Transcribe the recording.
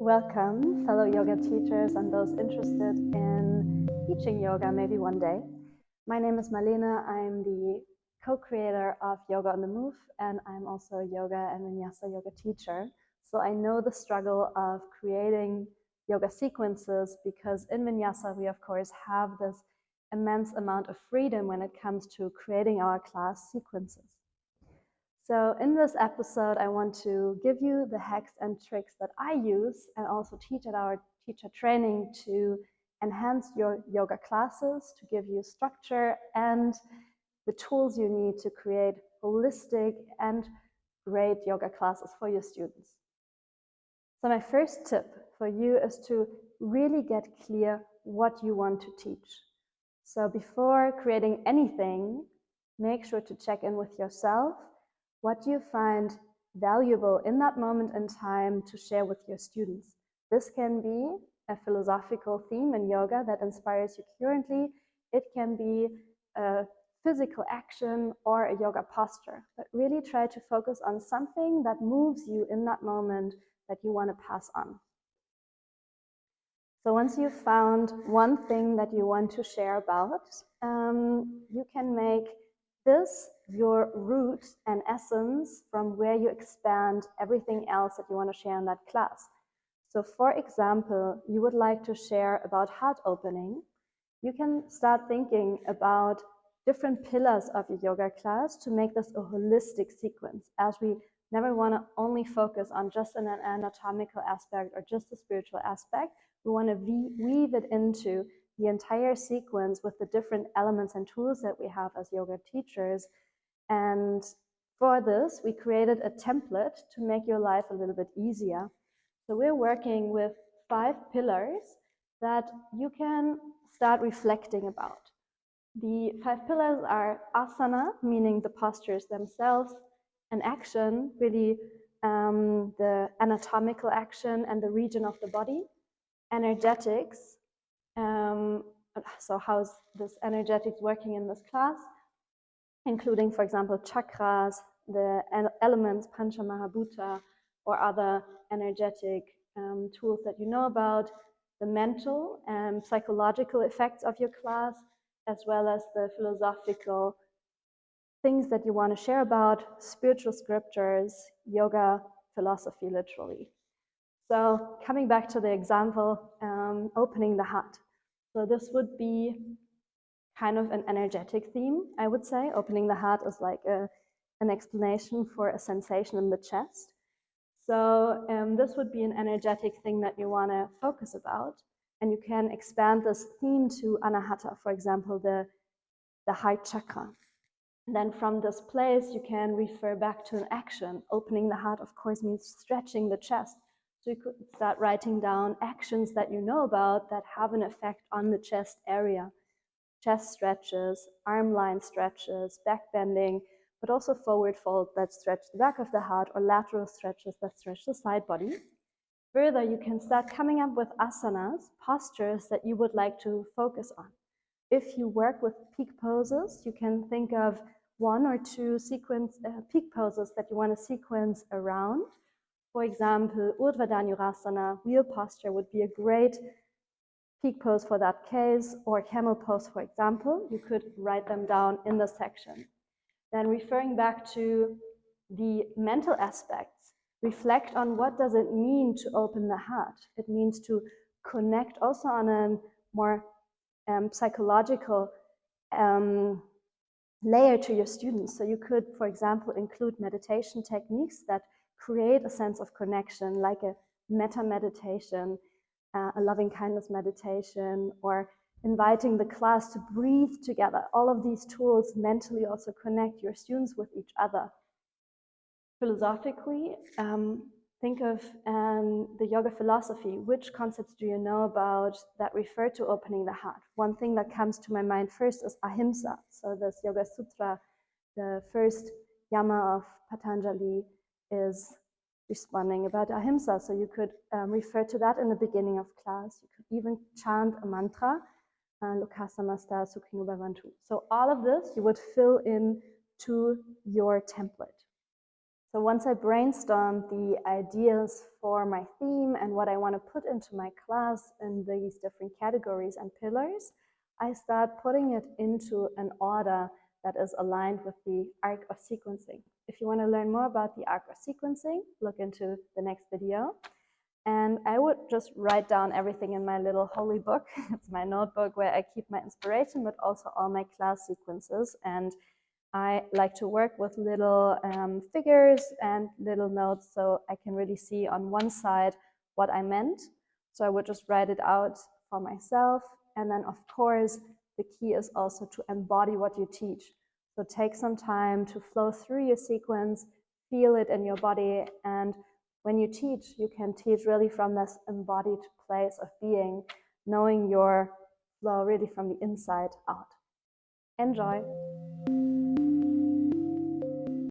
Welcome, fellow yoga teachers and those interested in teaching yoga maybe one day. My name is Marlene. I'm the co-creator of Yoga on the Move, and I'm also a yoga and Vinyasa yoga teacher. So I know the struggle of creating yoga sequences, because in Vinyasa we of course have this immense amount of freedom when it comes to creating our class sequences. So in this episode, I want to give you the hacks and tricks that I use and also teach at our teacher training to enhance your yoga classes, to give you structure and the tools you need to create holistic and great yoga classes for your students. So my first tip for you is to really get clear what you want to teach. So before creating anything, make sure to check in with yourself. What do you find valuable in that moment in time to share with your students? This can be a philosophical theme in yoga that inspires you currently. It can be a physical action or a yoga posture, but really try to focus on something that moves you in that moment that you want to pass on. So once you've found one thing that you want to share about, you can make this your root and essence from where you expand everything else that you want to share in that class. So for example, you would like to share about heart opening. You can start thinking about different pillars of your yoga class to make this a holistic sequence, as we never want to only focus on just an anatomical aspect or just a spiritual aspect. We want to weave it into the entire sequence with the different elements and tools that we have as yoga teachers. And for this, we created a template to make your life a little bit easier. So we're working with 5 pillars that you can start reflecting about. The 5 pillars are asana, meaning the postures themselves, an action, really the anatomical action and the region of the body, energetics, so how's this energetics working in this class, including, for example, chakras, the elements, Pancha Mahabhuta, or other energetic tools that you know about, the mental and psychological effects of your class, as well as the philosophical things that you want to share about, spiritual scriptures, yoga, philosophy, literally. So coming back to the example, opening the heart. So this would be kind of an energetic theme, I would say. Opening the heart is like an explanation for a sensation in the chest. So this would be an energetic thing that you want to focus about. And you can expand this theme to Anahata, for example, the heart chakra. And then from this place, you can refer back to an action. Opening the heart, of course, means stretching the chest. So you could start writing down actions that you know about that have an effect on the chest area. Chest stretches, arm line stretches, back bending, but also forward fold that stretch the back of the heart, or lateral stretches that stretch the side body. Further, you can start coming up with asanas, postures that you would like to focus on. If you work with peak poses, you can think of 1 or 2 peak poses that you want to sequence around. For example, Urdhva Dhanurasana, wheel posture, would be a great peak pose for that case, or camel pose, for example. You could write them down in the section. Then referring back to the mental aspects, reflect on what does it mean to open the heart. It means to connect also on a more psychological layer to your students. So you could, for example, include meditation techniques that create a sense of connection, like a metta meditation, a loving kindness meditation, or inviting the class to breathe together. All of these tools mentally also connect your students with each other. Philosophically, think of the yoga philosophy. Which concepts do you know about that refer to opening the heart? One thing that comes to my mind first is ahimsa. So this Yoga Sutra, the first yama of Patanjali, is responding about ahimsa. So you could refer to that in the beginning of class. You could even chant a mantra, Lokasamasta Sukhino Bhavantu. So all of this you would fill in to your template. So once I brainstormed the ideas for my theme and what I want to put into my class in these different categories and pillars, I start putting it into an order that is aligned with the arc of sequencing. If you want to learn more about the arc of sequencing, look into the next video. And I would just write down everything in my little holy book. It's my notebook where I keep my inspiration, but also all my class sequences. And I like to work with little figures and little notes so I can really see on one side what I meant. So I would just write it out for myself. And then, of course, the key is also to embody what you teach. So take some time to flow through your sequence, feel it in your body, and when you teach, you can teach really from this embodied place of being, knowing your flow really from the inside out. Enjoy.